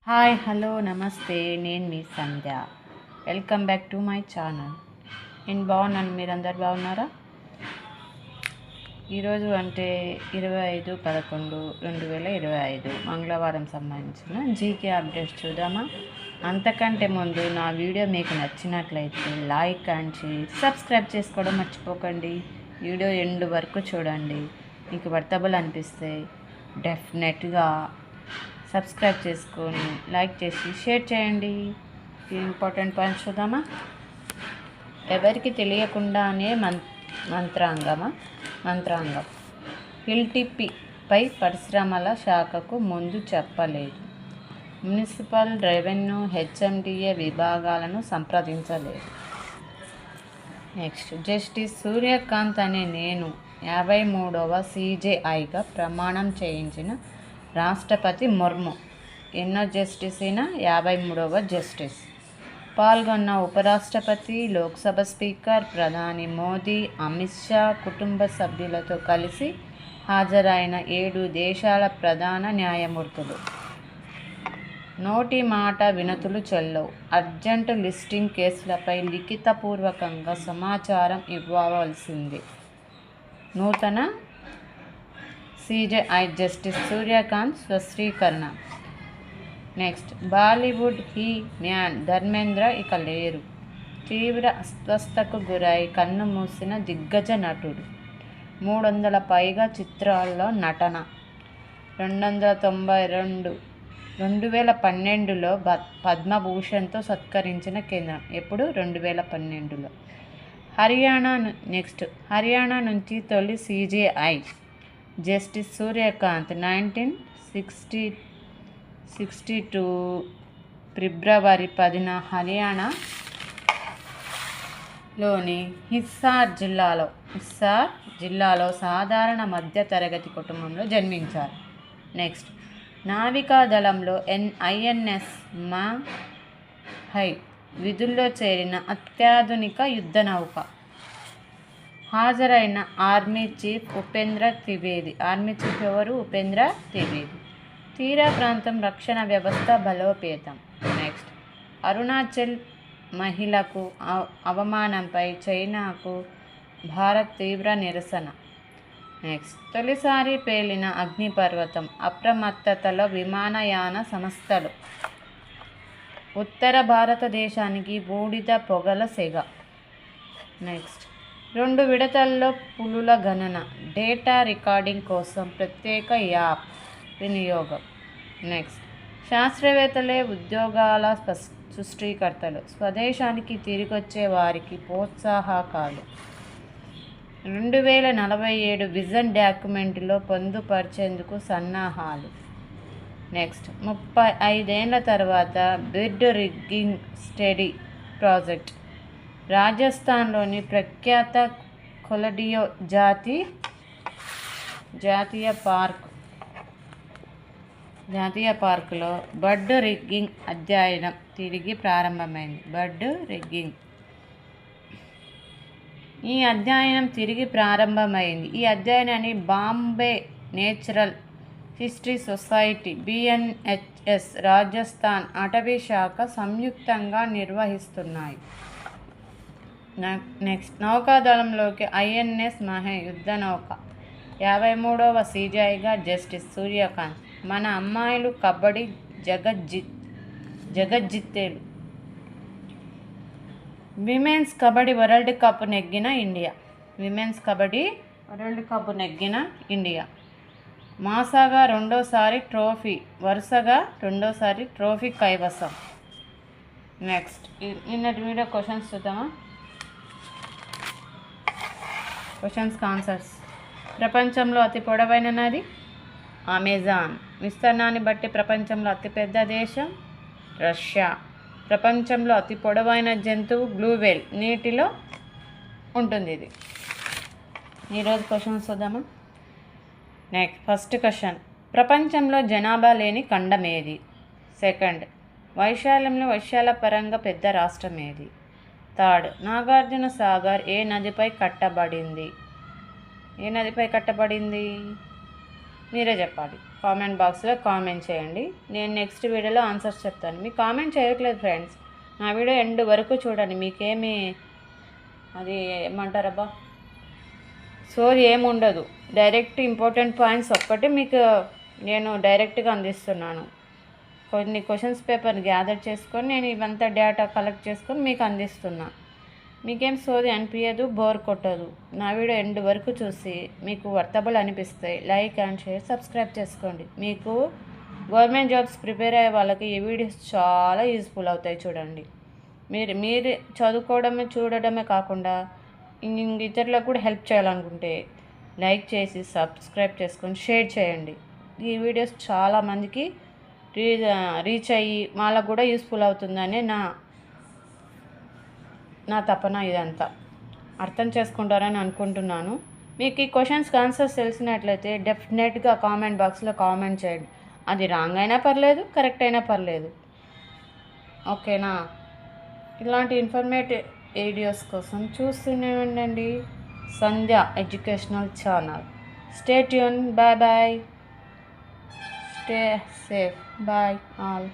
Hi hello నమస్తే, నేను మీ Sandhya. Welcome back to my channel. నేను బాగున్నాను, మీరందరు బాగున్నారా? ఈరోజు అంటే 25/11/2025 మంగళవారం సంబంధించిన జీకే అప్డేట్స్ చూద్దామా? అంతకంటే ముందు నా వీడియో మీకు నచ్చినట్లయితే లైక్ అండ్ షేర్, సబ్స్క్రైబ్ చేసుకోవడం మర్చిపోకండి. వీడియో ఎండ్ వరకు చూడండి. మీకు వర్తబుల్ అనిపిస్తే డెఫినెట్గా సబ్స్క్రైబ్ చేసుకొని లైక్ చేసి షేర్ చేయండి. ఇంపార్టెంట్ పాయింట్స్ చూద్దామా? ఎవరికి తెలియకుండానే మంత్రాంగం హిల్టిపిపై పరిశ్రమల శాఖకు ముందు చెప్పలేదు. మున్సిపల్, రెవెన్యూ, హెచ్ఎండిఏ విభాగాలను సంప్రదించలేదు. నెక్స్ట్, జస్టిస్ సూర్యకాంత్ అనే నేను 53వ CJIగా ప్రమాణం చేయించిన రాష్ట్రపతి ముర్ము ఎన్నో జస్టిస్ అయిన 53వ జస్టిస్. పాల్గొన్న ఉపరాష్ట్రపతి, లోక్సభ స్పీకర్, ప్రధాని మోదీ, అమిత్ షా కుటుంబ సభ్యులతో కలిసి హాజరైన 7 దేశాల ప్రధాన న్యాయమూర్తులు. నోటి మాట వినతులు చెల్లవు. అర్జెంటు లిస్టింగ్ కేసులపై లిఖితపూర్వకంగా సమాచారం ఇవ్వవలసింది. నూతన CJI జస్టిస్ సూర్యకాంత్ స్పష్టీకరణ. Next, Bollywood he man Dharmendra ఇక లేరు. తీవ్ర అస్వస్థతకు గురై కన్ను మూసిన దిగ్గజ నటుడు. 300 పైగా చిత్రాల్లో నటన. 2012లో పద్మభూషణ్తో సత్కరించిన కేంద్రం. ఎప్పుడు? 2012లో. హర్యానా నుంచి తొలి CJI జస్టిస్ సూర్యకాంత్ 1962 ఫిబ్రవరి 10న హర్యానాలోని హిస్సార్ జిల్లాలో సాధారణ మధ్యతరగతి కుటుంబంలో జన్మించారు. నెక్స్ట్, నావికాదళంలో INS మహై విధుల్లో చేరిన అత్యాధునిక యుద్ధ నౌక. హాజరైన army chief Upendra Trivedi. Army chief ఎవరు? ఉపేంద్ర త్రివేది. తీరా ప్రాంతం రక్షణ వ్యవస్థ బలోపేతం. నెక్స్ట్, అరుణాచల్ మహిళకు అవమానంపై చైనాకు భారత్ తీవ్ర నిరసన. నెక్స్ట్, తొలిసారి పేలిన అగ్నిపర్వతం. అప్రమత్తతలో విమానయాన సంస్థలు. ఉత్తర భారతదేశానికి బూడిద పొగల సెగ. నెక్స్ట్, 2 విడతల్లో పులుల గణన. డేటా రికార్డింగ్ కోసం ప్రత్యేక యాప్ వినియోగం. నెక్స్ట్, శాస్త్రవేత్తలే ఉద్యోగాల సృష్టికర్తలు. స్వదేశానికి తిరిగొచ్చే వారికి ప్రోత్సాహకాలు. 2047 విజన్ డాక్యుమెంట్లో పొందుపరిచేందుకు సన్నాహాలు. నెక్స్ట్, 35 ఏళ్ల తర్వాత బిర్డ్ రిగ్గింగ్ స్టడీ ప్రాజెక్ట్. రాజస్థాన్లోని ప్రఖ్యాత కొలడియో జాతీయ పార్కులో బర్డ్ రిగ్గింగ్ అధ్యయనం తిరిగి ప్రారంభమైంది. బర్డ్ రిగ్గింగ్ ఈ అధ్యయనాన్ని Bombay natural history society, BNHS, Rajasthan అటవీ శాఖ సంయుక్తంగా నిర్వహిస్తున్నాయి. నెక్స్ట్, నౌకాదళంలోకి INS మహై యుద్ధ నౌక. 53వ CJIగా జస్టిస్ సూర్యకాంత్. మన అమ్మాయిలు కబడ్డీ జగజ్జిత్తేలు. విమెన్స్ కబడ్డీ వరల్డ్ కప్ నెగ్గిన ఇండియా. వరుసగా రెండోసారి ట్రోఫీ కైవసం. నెక్స్ట్, నిన్నటి వీడియో క్వశ్చన్స్ చూద్దామా? క్వశ్చన్స్కి ఆన్సర్స్. ప్రపంచంలో అతి పొడవైన నది అమెజాన్. విస్తీర్ణాన్ని బట్టి ప్రపంచంలో అతిపెద్ద దేశం రష్యా. ప్రపంచంలో అతి పొడవైన జంతువు బ్లూ వేల్. నీటిలో ఉంటుంది ఇది. ఈరోజు క్వశ్చన్స్ చూద్దామా? నెక్స్ట్, ఫస్ట్ క్వశ్చన్, ప్రపంచంలో జనాభా లేని ఖండం ఏది? సెకండ్, వైశాల్య పరంగా పెద్ద రాష్ట్రం ఏది? థర్డ్, నాగార్జున సాగర్ ఏ నదిపై కట్టబడింది? మీరే చెప్పాలి. కామెంట్ బాక్స్లో కామెంట్ చేయండి. నేను నెక్స్ట్ వీడియోలో ఆన్సర్స్ చెప్తాను. మీకు కామెంట్ చేయట్లేదు ఫ్రెండ్స్. నా వీడియో ఎండ్ వరకు చూడండి. మీకేమి అది ఏమంటారబ్బా సోది ఏముండదు. డైరెక్ట్ ఇంపార్టెంట్ పాయింట్స్ ఒక్కటి మీకు నేను డైరెక్ట్గా అందిస్తున్నాను. కొన్ని క్వశ్చన్స్ పేపర్ గ్యాదర్ చేసుకొని నేను ఇవంతా డేటా కలెక్ట్ చేసుకొని మీకు అందిస్తున్నా. మీకేం సోది అనిపించదు, బోర్ కొట్టదు. నా వీడియో ఎండ్ వరకు చూసి మీకు వర్తబుల్ అనిపిస్తాయి లైక్ అండ్ షేర్, సబ్స్క్రైబ్ చేసుకోండి. మీకు గవర్నమెంట్ జాబ్స్ ప్రిపేర్ అయ్యే వాళ్ళకి ఈ వీడియోస్ చాలా యూస్ఫుల్ అవుతాయి. చూడండి, మీరు చదువుకోవడమే చూడడమే కాకుండా ఇతరులకు కూడా హెల్ప్ చేయాలనుకుంటే లైక్ చేసి సబ్స్క్రైబ్ చేసుకొని షేర్ చేయండి. ఈ వీడియోస్ చాలామందికి రీచ్ అయ్యి వాళ్ళకు కూడా యూస్ఫుల్ అవుతుందని నా తపన. ఇదంతా అర్థం చేసుకుంటారని అనుకుంటున్నాను. మీకు ఈ క్వశ్చన్స్కి ఆన్సర్స్ తెలిసినట్లయితే డెఫినెట్గా కామెంట్ బాక్స్లో కామెంట్ చేయండి. అది రాంగ్ అయినా పర్లేదు, కరెక్ట్ అయినా పర్లేదు. ఓకేనా? ఇలాంటి ఇన్ఫర్మేటివ్ వీడియోస్ కోసం చూస్తూనే ఉండండి Sandhya educational channel. Stay tune. Bye bye. Stay safe. Bye all.